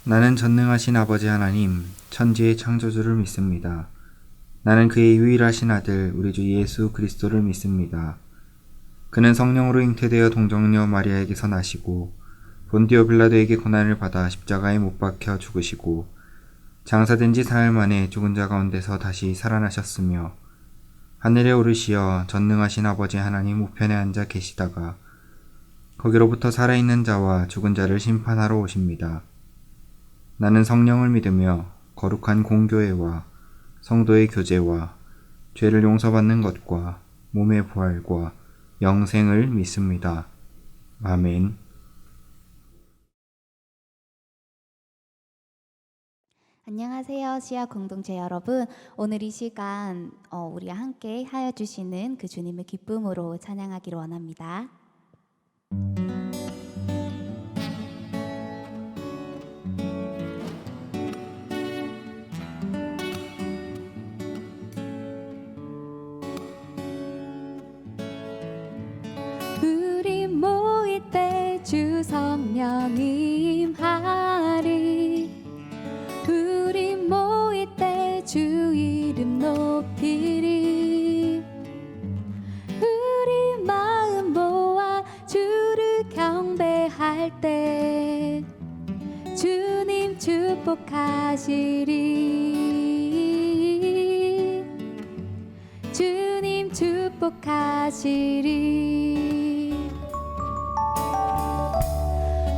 나는 전능하신 아버지 하나님, 천지의 창조주를 믿습니다. 나는 그의 유일하신 아들, 우리 주 예수 그리스도를 믿습니다. 그는 성령으로 잉태되어 동정녀 마리아에게서 나시고 본디오 빌라도에게 고난을 받아 십자가에 못 박혀 죽으시고 장사된 지 사흘 만에 죽은 자 가운데서 다시 살아나셨으며 하늘에 오르시어 전능하신 아버지 하나님 우편에 앉아 계시다가 거기로부터 살아있는 자와 죽은 자를 심판하러 오십니다. 나는 성령을 믿으며 거룩한 공교회와 성도의 교제와 죄를 용서받는 것과 몸의 부활과 영생을 믿습니다. 아멘. 안녕하세요, 시아 공동체 여러분. 오늘 이 시간 우리와 함께 하여 주시는 그 주님의 기쁨으로 찬양하기를 원합니다. 우리 모일 때 주 성령 임하리. 우리 모일 때 주 이름 높이리. 우리 마음 모아 주를 경배할 때 주님 축복하시리. 주님 축복하시리.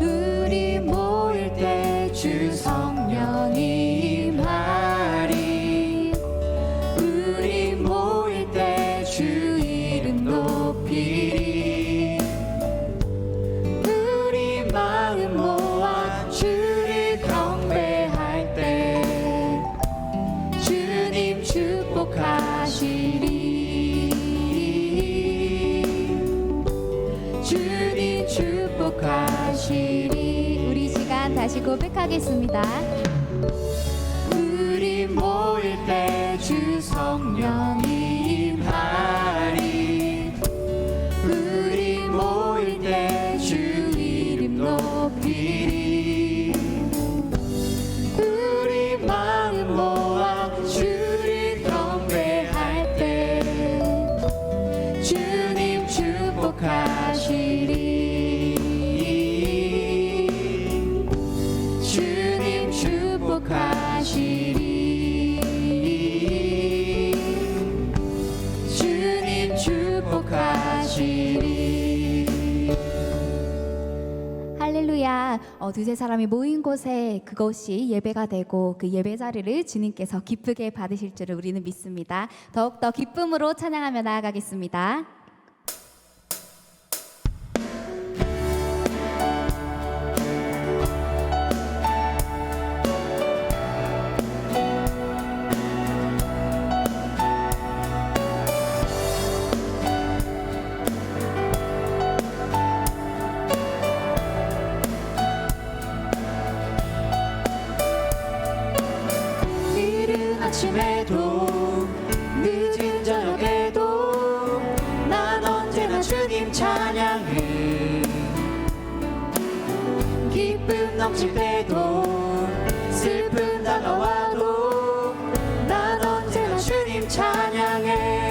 우리 모일 때 주 성령 임하리. 우리 모일 때 주 이름 높이리. 우리 마음 모아 주를 경배할 때 주님 축복하시리. 주님 축복하시리. 우리 시간 다시 고백하겠습니다. 우리 모일 때 주 성령 임하리. 우리 모일 때 주 이름 높이리. 우리 마음 모아 주를 경배할 때 주님 축복하시리. 주님 축복하시리. 주님 축복하시리. 할렐루야. 두세 사람이 모인 곳에 그것이 예배가 되고 그 예배 자리를 주님께서 기쁘게 받으실 줄을 우리는 믿습니다. 더욱더 기쁨으로 찬양하며 나아가겠습니다. 이른 아침에도 늦은 저녁에도 난 언제나 주님 찬양해. 기쁨 넘칠 때도 슬픔 다가와도 난 언제나 주님 찬양해.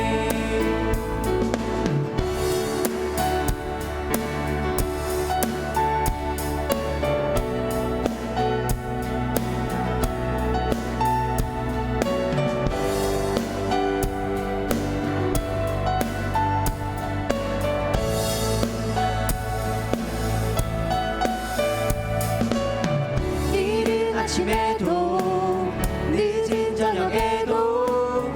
아침에도 늦은 저녁에도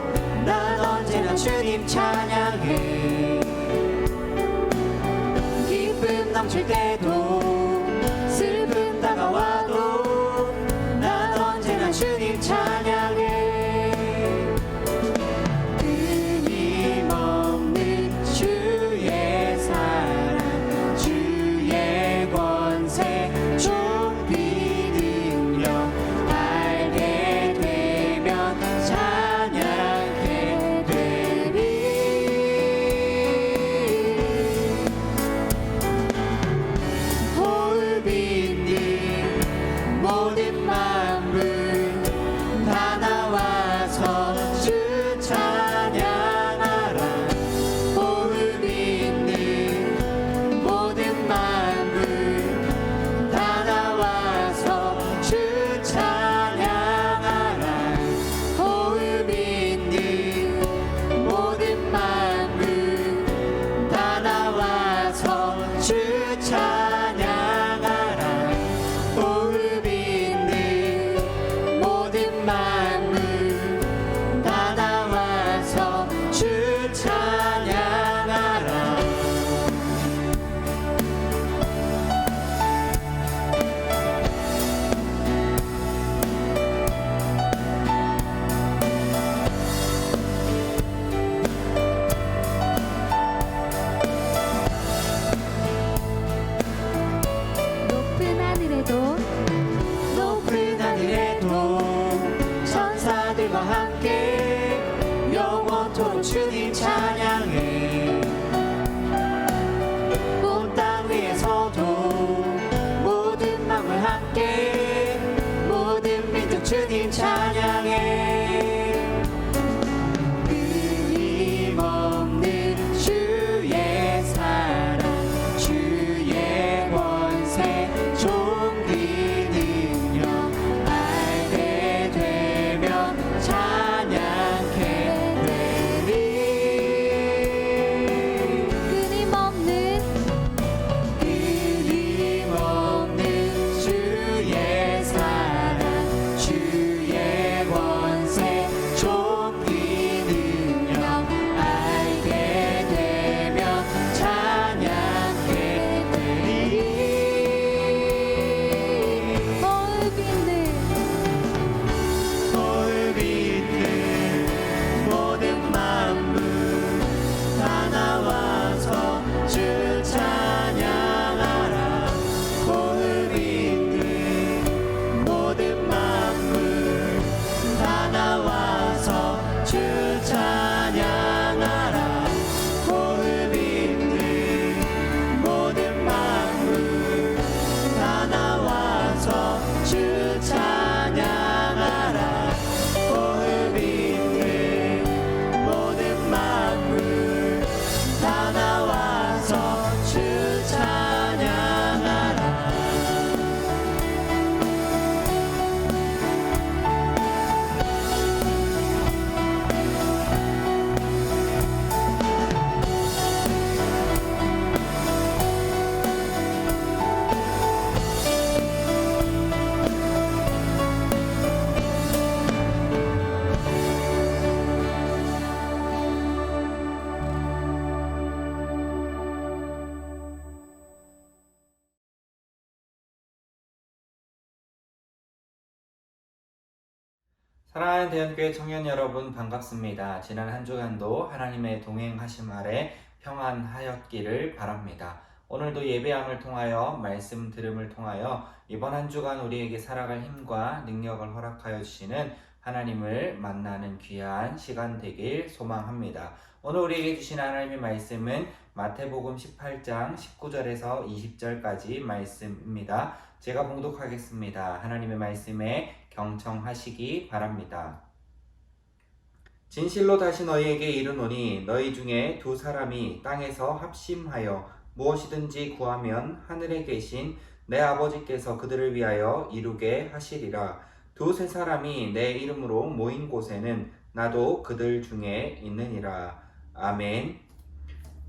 난 언제나 주님 찬양해. 기쁨 넘칠 때도 슬픔 다가와도 난 언제나 주님 찬양해. 끊임없는 주의 사랑, 주의 권세, 존귀 능력 알게 되면 찬양해 되리. 주님 찬양해. 온 땅 위에서도 모든 마음을 함께 모든 민족 주님 찬양해. 끊임없는 주의 사랑 주의 권세 존귀 능력 알게 되면 찬양해 되리. 끊임없는 주의 사랑 주의 권세 존귀 능력 알게 되면 찬양해 되리. 빛는 모든 만물 다 나와서 주 찬양하라. 빛는 모든 만물 다 나와서 주 찬양하라. 빛는 모든 만물 다 나와서 주 찬양하라. 빛는 모든 만물 다 나와서 주 찬양하라. 사랑하는 대연교회 청년 여러분 반갑습니다. 지난 한 주간도 하나님의 동행하심 아래 평안하였기를 바랍니다. 오늘도 예배함을 통하여 말씀 들음을 통하여 이번 한 주간 우리에게 살아갈 힘과 능력을 허락하여 주시는 하나님을 만나는 귀한 시간 되길 소망합니다. 오늘 우리에게 주신 하나님의 말씀은 마태복음 18장 19절에서 20절까지 말씀입니다. 제가 봉독하겠습니다. 하나님의 말씀에 경청하시기 바랍니다. 진실로 다시 너희에게 이르노니 너희 중에 두 사람이 땅에서 합심하여 무엇이든지 구하면 하늘에 계신 내 아버지께서 그들을 위하여 이루게 하시리라. 두세 사람이 내 이름으로 모인 곳에는 나도 그들 중에 있느니라. 아멘.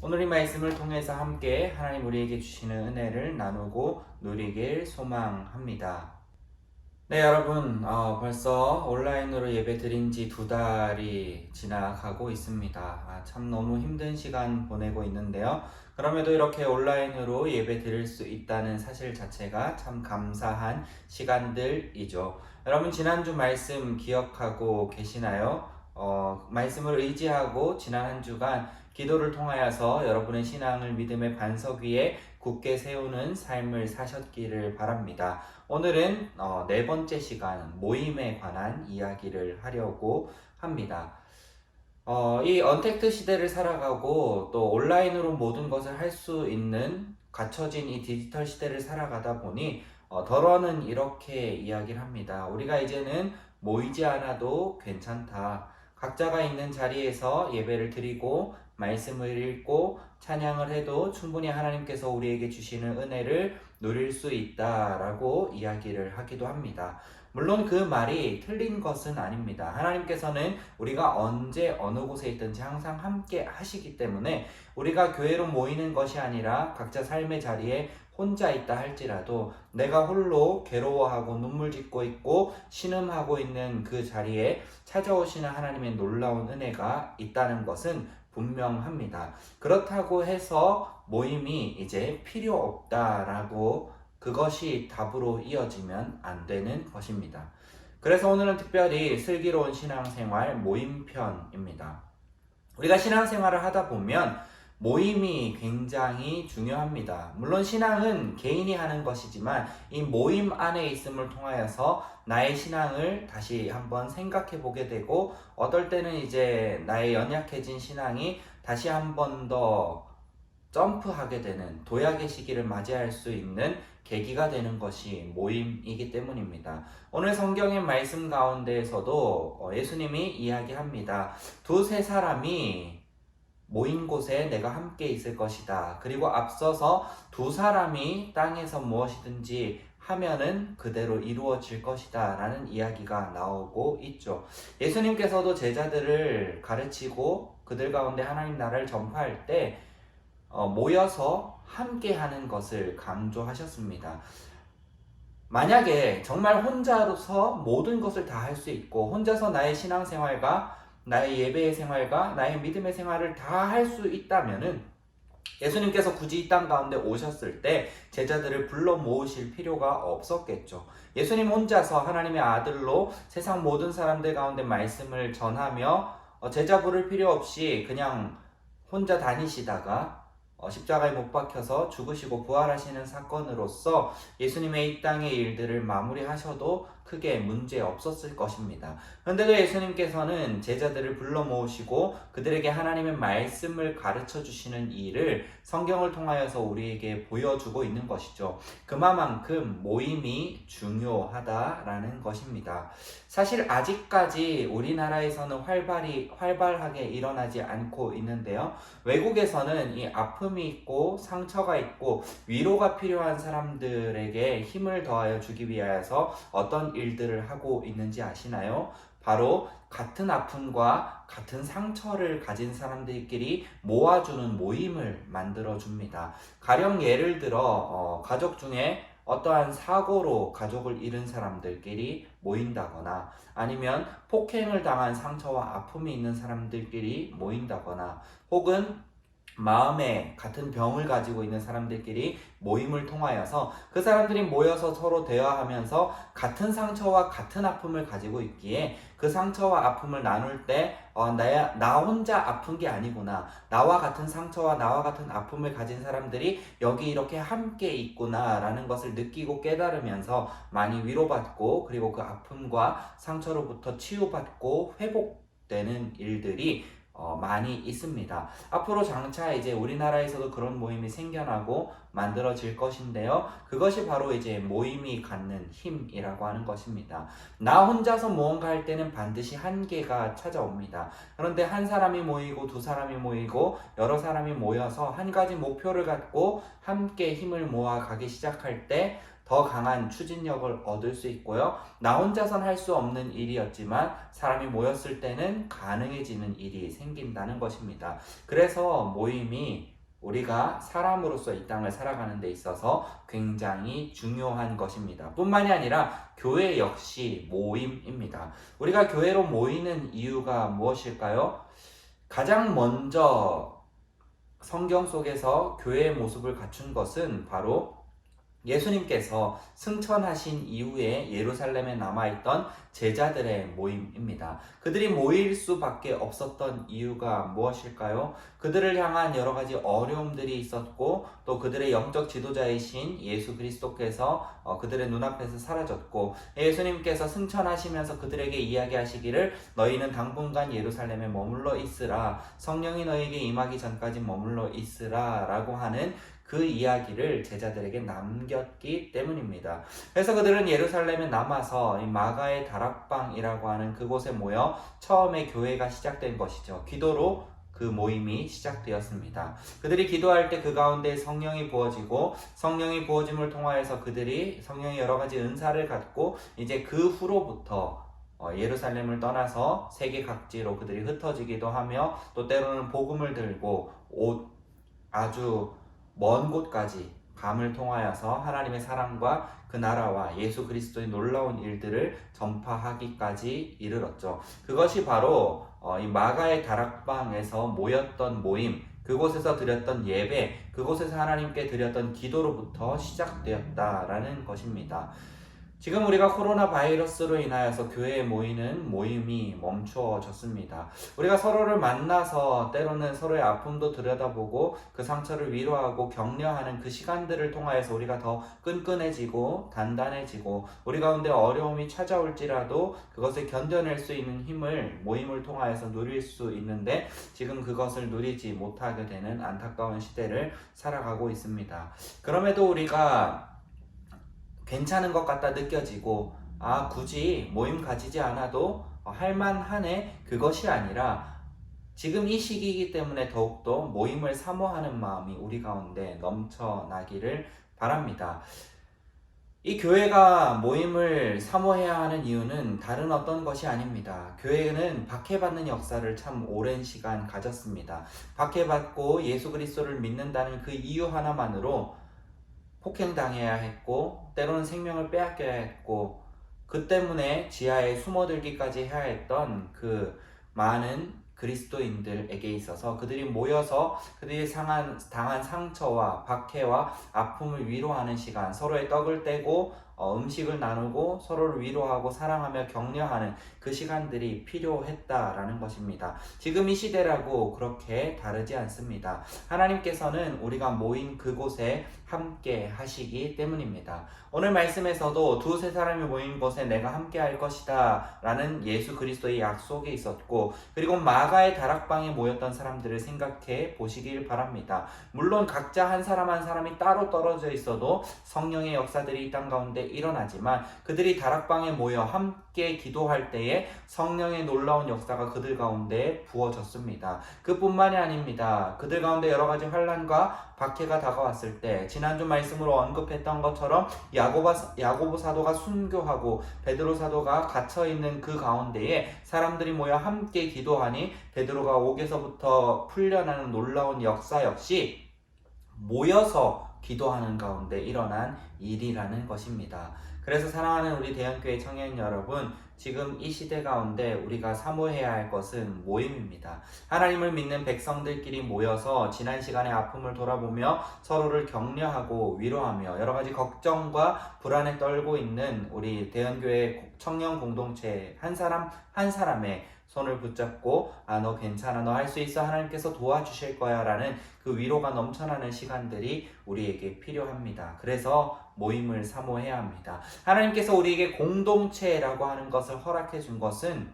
오늘 이 말씀을 통해서 함께 하나님 우리에게 주시는 은혜를 나누고 누리길 소망합니다. 네, 여러분, 벌써 온라인으로 예배 드린 지 2달이 지나가고 있습니다. 참 너무 힘든 시간 보내고 있는데요. 그럼에도 이렇게 온라인으로 예배 드릴 수 있다는 사실 자체가 참 감사한 시간들이죠. 여러분, 지난주 말씀 기억하고 계시나요? 말씀을 의지하고 지난 한 주간 기도를 통하여서 여러분의 신앙을 믿음의 반석 위에 굳게 세우는 삶을 사셨기를 바랍니다. 오늘은 네 번째 시간 모임에 관한 이야기를 하려고 합니다. 이 언택트 시대를 살아가고 또 온라인으로 모든 것을 할 수 있는 갖춰진 이 디지털 시대를 살아가다 보니 덜어는 이렇게 이야기를 합니다. 우리가 이제는 모이지 않아도 괜찮다. 각자가 있는 자리에서 예배를 드리고 말씀을 읽고 찬양을 해도 충분히 하나님께서 우리에게 주시는 은혜를 누릴 수 있다라고 이야기를 하기도 합니다. 물론 그 말이 틀린 것은 아닙니다. 하나님께서는 우리가 언제 어느 곳에 있든지 항상 함께 하시기 때문에 우리가 교회로 모이는 것이 아니라 각자 삶의 자리에 혼자 있다 할지라도 내가 홀로 괴로워하고 눈물 짓고 있고 신음하고 있는 그 자리에 찾아오시는 하나님의 놀라운 은혜가 있다는 것은 분명합니다. 그렇다고 해서 모임이 이제 필요 없다라고 그것이 답으로 이어지면 안 되는 것입니다. 그래서 오늘은 특별히 슬기로운 신앙생활 모임편입니다. 우리가 신앙생활을 하다 보면 모임이 굉장히 중요합니다. 물론 신앙은 개인이 하는 것이지만 이 모임 안에 있음을 통하여서 나의 신앙을 다시 한번 생각해 보게 되고, 어떨 때는 이제 나의 연약해진 신앙이 다시 한번 더 점프하게 되는 도약의 시기를 맞이할 수 있는 계기가 되는 것이 모임이기 때문입니다. 오늘 성경의 말씀 가운데에서도 예수님이 이야기합니다. 두세 사람이 모인 곳에 내가 함께 있을 것이다. 그리고 앞서서 두 사람이 땅에서 무엇이든지 하면은 그대로 이루어질 것이다 라는 이야기가 나오고 있죠. 예수님께서도 제자들을 가르치고 그들 가운데 하나님 나라를 전파할 때 모여서 함께 하는 것을 강조하셨습니다. 만약에 정말 혼자서 모든 것을 다 할 수 있고 혼자서 나의 신앙생활과 나의 예배의 생활과 나의 믿음의 생활을 다 할 수 있다면은 예수님께서 굳이 이 땅 가운데 오셨을 때 제자들을 불러 모으실 필요가 없었겠죠. 예수님 혼자서 하나님의 아들로 세상 모든 사람들 가운데 말씀을 전하며 제자 부를 필요 없이 그냥 혼자 다니시다가 십자가에 못 박혀서 죽으시고 부활하시는 사건으로서 예수님의 이 땅의 일들을 마무리하셔도 크게 문제 없었을 것입니다. 그런데도 예수님께서는 제자들을 불러 모으시고 그들에게 하나님의 말씀을 가르쳐 주시는 일을 성경을 통하여서 우리에게 보여주고 있는 것이죠. 그만큼 모임이 중요하다라는 것입니다. 사실 아직까지 우리나라에서는 활발하게 일어나지 않고 있는데요. 외국에서는 이 아픔이 있고 상처가 있고 위로가 필요한 사람들에게 힘을 더하여 주기 위하여서 어떤 일들을 하고 있는지 아시나요? 바로 같은 아픔과 같은 상처를 가진 사람들끼리 모아주는 모임을 만들어줍니다. 가령 예를 들어 가족 중에 어떠한 사고로 가족을 잃은 사람들끼리 모인다거나 아니면 폭행을 당한 상처와 아픔이 있는 사람들끼리 모인다거나 혹은 마음에 같은 병을 가지고 있는 사람들끼리 모임을 통하여서 그 사람들이 모여서 서로 대화하면서 같은 상처와 같은 아픔을 가지고 있기에 그 상처와 아픔을 나눌 때 나 혼자 아픈 게 아니구나, 나와 같은 상처와 나와 같은 아픔을 가진 사람들이 여기 이렇게 함께 있구나 라는 것을 느끼고 깨달으면서 많이 위로받고 그리고 그 아픔과 상처로부터 치유받고 회복되는 일들이 많이 있습니다. 앞으로 장차 이제 우리나라에서도 그런 모임이 생겨나고 만들어질 것인데요. 그것이 바로 이제 모임이 갖는 힘이라고 하는 것입니다. 나 혼자서 무언가 할 때는 반드시 한계가 찾아옵니다. 그런데 한 사람이 모이고 두 사람이 모이고 여러 사람이 모여서 한 가지 목표를 갖고 함께 힘을 모아 가기 시작할 때 더 강한 추진력을 얻을 수 있고요. 나 혼자선 할 수 없는 일이었지만 사람이 모였을 때는 가능해지는 일이 생긴다는 것입니다. 그래서 모임이 우리가 사람으로서 이 땅을 살아가는 데 있어서 굉장히 중요한 것입니다. 뿐만이 아니라 교회 역시 모임입니다. 우리가 교회로 모이는 이유가 무엇일까요? 가장 먼저 성경 속에서 교회의 모습을 갖춘 것은 바로 예수님께서 승천하신 이후에 예루살렘에 남아있던 제자들의 모임입니다. 그들이 모일 수밖에 없었던 이유가 무엇일까요? 그들을 향한 여러 가지 어려움들이 있었고 또 그들의 영적 지도자이신 예수 그리스도께서 그들의 눈앞에서 사라졌고 예수님께서 승천하시면서 그들에게 이야기하시기를 너희는 당분간 예루살렘에 머물러 있으라, 성령이 너희에게 임하기 전까지 머물러 있으라 라고 하는 그 이야기를 제자들에게 남겼기 때문입니다. 그래서 그들은 예루살렘에 남아서 이 마가의 다락방이라고 하는 그곳에 모여 처음에 교회가 시작된 것이죠. 기도로 그 모임이 시작되었습니다. 그들이 기도할 때 그 가운데 성령이 부어지고 성령이 부어짐을 통하여서 그들이 성령의 여러 가지 은사를 갖고 이제 그 후로부터 예루살렘을 떠나서 세계 각지로 그들이 흩어지기도 하며 또 때로는 복음을 들고 아주 먼 곳까지 감을 통하여서 하나님의 사랑과 그 나라와 예수 그리스도의 놀라운 일들을 전파하기까지 이르렀죠. 그것이 바로 이 마가의 다락방에서 모였던 모임, 그곳에서 드렸던 예배, 그곳에서 하나님께 드렸던 기도로부터 시작되었다라는 것입니다. 지금 우리가 코로나 바이러스로 인하여서 교회에 모이는 모임이 멈추어졌습니다. 우리가 서로를 만나서 때로는 서로의 아픔도 들여다보고 그 상처를 위로하고 격려하는 그 시간들을 통하여서 우리가 더 끈끈해지고 단단해지고 우리 가운데 어려움이 찾아올지라도 그것을 견뎌낼 수 있는 힘을 모임을 통하여서 누릴 수 있는데 지금 그것을 누리지 못하게 되는 안타까운 시대를 살아가고 있습니다. 그럼에도 우리가 괜찮은 것 같다 느껴지고 굳이 모임 가지지 않아도 할만하네 그것이 아니라 지금 이 시기이기 때문에 더욱더 모임을 사모하는 마음이 우리 가운데 넘쳐나기를 바랍니다. 이 교회가 모임을 사모해야 하는 이유는 다른 어떤 것이 아닙니다. 교회는 박해받는 역사를 참 오랜 시간 가졌습니다. 박해받고 예수 그리스도를 믿는다는 그 이유 하나만으로 폭행당해야 했고 때로는 생명을 빼앗겨야 했고 그 때문에 지하에 숨어들기까지 해야 했던 그 많은 그리스도인들에게 있어서 그들이 모여서 그들이 당한 상처와 박해와 아픔을 위로하는 시간, 서로의 떡을 떼고 음식을 나누고 서로를 위로하고 사랑하며 격려하는 그 시간들이 필요했다라는 것입니다. 지금 이 시대라고 그렇게 다르지 않습니다. 하나님께서는 우리가 모인 그곳에 함께 하시기 때문입니다. 오늘 말씀에서도 두세 사람이 모인 곳에 내가 함께 할 것이다 라는 예수 그리스도의 약속이 있었고 그리고 마가의 다락방에 모였던 사람들을 생각해 보시길 바랍니다. 물론 각자 한 사람 한 사람이 따로 떨어져 있어도 성령의 역사들이 이 땅 가운데 일어나지만 그들이 다락방에 모여 함께 기도할 때에 성령의 놀라운 역사가 그들 가운데 부어졌습니다. 그뿐만이 아닙니다. 그들 가운데 여러 가지 환난과 박해가 다가왔을 때 지난주 말씀으로 언급했던 것처럼 야고보 사도가 순교하고 베드로 사도가 갇혀있는 그 가운데에 사람들이 모여 함께 기도하니 베드로가 옥에서부터 풀려나는 놀라운 역사 역시 모여서 기도하는 가운데 일어난 일이라는 것입니다. 그래서 사랑하는 우리 대형교회 청년 여러분, 지금 이 시대 가운데 우리가 사모해야 할 것은 모임입니다. 하나님을 믿는 백성들끼리 모여서 지난 시간의 아픔을 돌아보며 서로를 격려하고 위로하며 여러 가지 걱정과 불안에 떨고 있는 우리 대형교회 청년 공동체 한 사람 한 사람의 손을 붙잡고 너 괜찮아, 너 할 수 있어, 하나님께서 도와주실 거야 라는 그 위로가 넘쳐나는 시간들이 우리에게 필요합니다. 그래서 모임을 사모해야 합니다. 하나님께서 우리에게 공동체라고 하는 것을 허락해 준 것은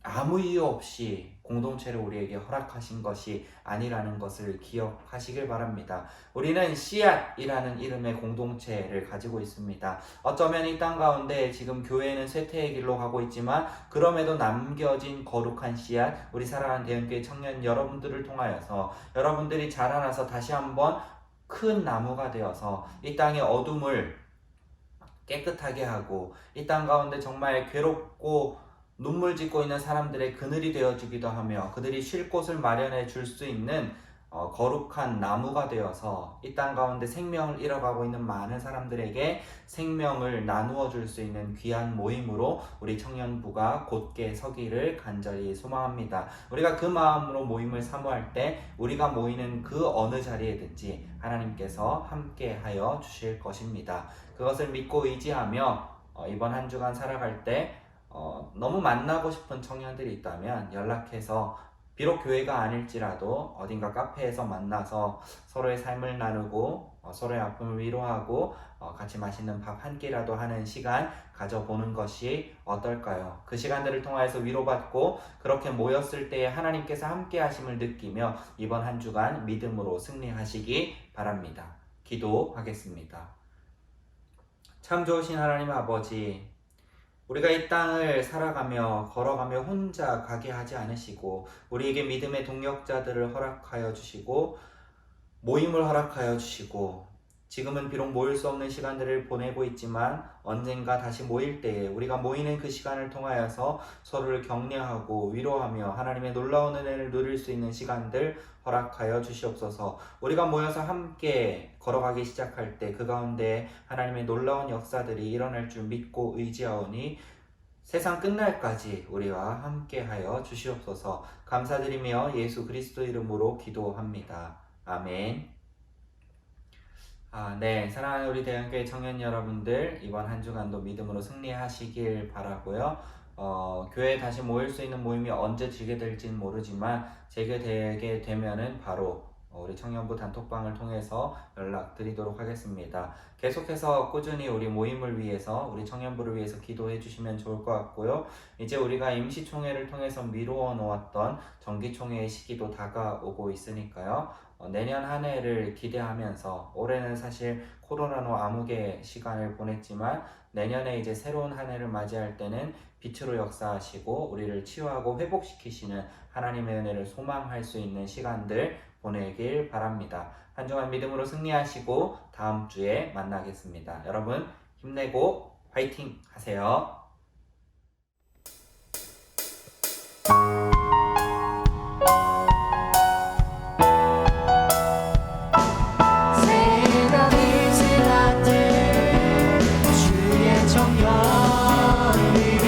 아무 이유 없이 공동체를 우리에게 허락하신 것이 아니라는 것을 기억하시길 바랍니다. 우리는 씨앗이라는 이름의 공동체를 가지고 있습니다. 어쩌면 이 땅 가운데 지금 교회는 쇠퇴의 길로 가고 있지만 그럼에도 남겨진 거룩한 씨앗, 우리 사랑하는 대형교회 청년 여러분들을 통하여서 여러분들이 자라나서 다시 한번 큰 나무가 되어서 이 땅의 어둠을 깨끗하게 하고 이 땅 가운데 정말 괴롭고 눈물 짓고 있는 사람들의 그늘이 되어주기도 하며 그들이 쉴 곳을 마련해 줄 수 있는 거룩한 나무가 되어서 이 땅 가운데 생명을 잃어가고 있는 많은 사람들에게 생명을 나누어 줄 수 있는 귀한 모임으로 우리 청년부가 곧게 서기를 간절히 소망합니다. 우리가 그 마음으로 모임을 사모할 때 우리가 모이는 그 어느 자리에든지 하나님께서 함께 하여 주실 것입니다. 그것을 믿고 의지하며 이번 한 주간 살아갈 때 너무 만나고 싶은 청년들이 있다면 연락해서 비록 교회가 아닐지라도 어딘가 카페에서 만나서 서로의 삶을 나누고 서로의 아픔을 위로하고 같이 맛있는 밥 한 끼라도 하는 시간 가져보는 것이 어떨까요? 그 시간들을 통해서 위로받고 그렇게 모였을 때에 하나님께서 함께 하심을 느끼며 이번 한 주간 믿음으로 승리하시기 바랍니다. 기도하겠습니다. 참 좋으신 하나님 아버지, 우리가 이 땅을 살아가며 걸어가며 혼자 가게 하지 않으시고 우리에게 믿음의 동역자들을 허락하여 주시고 모임을 허락하여 주시고 지금은 비록 모일 수 없는 시간들을 보내고 있지만 언젠가 다시 모일 때에 우리가 모이는 그 시간을 통하여서 서로를 격려하고 위로하며 하나님의 놀라운 은혜를 누릴 수 있는 시간들 허락하여 주시옵소서. 우리가 모여서 함께 걸어가기 시작할 때 그 가운데 하나님의 놀라운 역사들이 일어날 줄 믿고 의지하오니 세상 끝날까지 우리와 함께하여 주시옵소서. 감사드리며 예수 그리스도 이름으로 기도합니다. 아멘. 네. 사랑하는 우리 대형교회 청년 여러분들, 이번 한 주간도 믿음으로 승리하시길 바라고요. 교회에 다시 모일 수 있는 모임이 언제 재개될지는 모르지만 재개되게 되면은 바로 우리 청년부 단톡방을 통해서 연락드리도록 하겠습니다. 계속해서 꾸준히 우리 모임을 위해서, 우리 청년부를 위해서 기도해 주시면 좋을 것 같고요. 이제 우리가 임시총회를 통해서 미루어 놓았던 정기총회의 시기도 다가오고 있으니까요. 내년 한 해를 기대하면서, 올해는 사실 코로나로 암흑의 시간을 보냈지만 내년에 이제 새로운 한 해를 맞이할 때는 빛으로 역사하시고 우리를 치유하고 회복시키시는 하나님의 은혜를 소망할 수 있는 시간들 보내길 바랍니다. 한 주간 믿음으로 승리하시고 다음 주에 만나겠습니다. 여러분 힘내고 화이팅 하세요. 새벽이 지날 때 주의 청년들이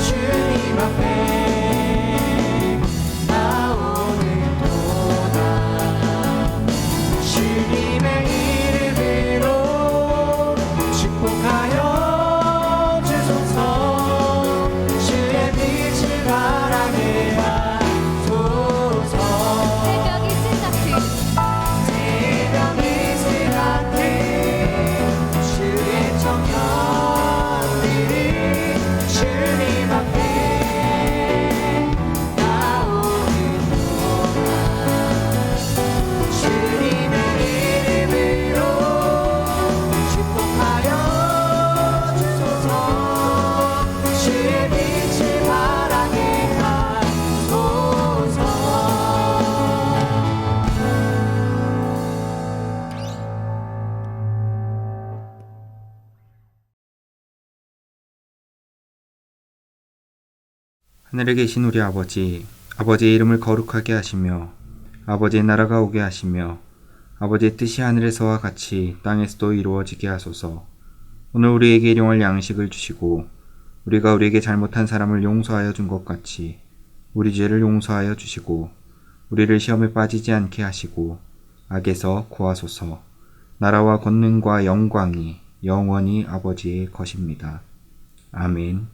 주님 앞에 나오는도다. 주님의 이름으로 축복하여 주소서. 주의 빛을 바라게 하소서. 새벽이 지각해 새벽이 지각해 주의 청년들이 주님 앞에 나오는도다. 주님의 이름으로 축복하여 주소서. 주의 빛을 바라게 하소서. 하늘에 계신 우리 아버지, 아버지의 이름을 거룩하게 하시며 아버지의 나라가 오게 하시며 아버지의 뜻이 하늘에서와 같이 땅에서도 이루어지게 하소서. 오늘 우리에게 일용할 양식을 주시고 우리가 우리에게 잘못한 사람을 용서하여 준 것 같이 우리 죄를 용서하여 주시고 우리를 시험에 빠지지 않게 하시고 악에서 구하소서. 나라와 권능과 영광이 영원히 아버지의 것입니다. 아멘.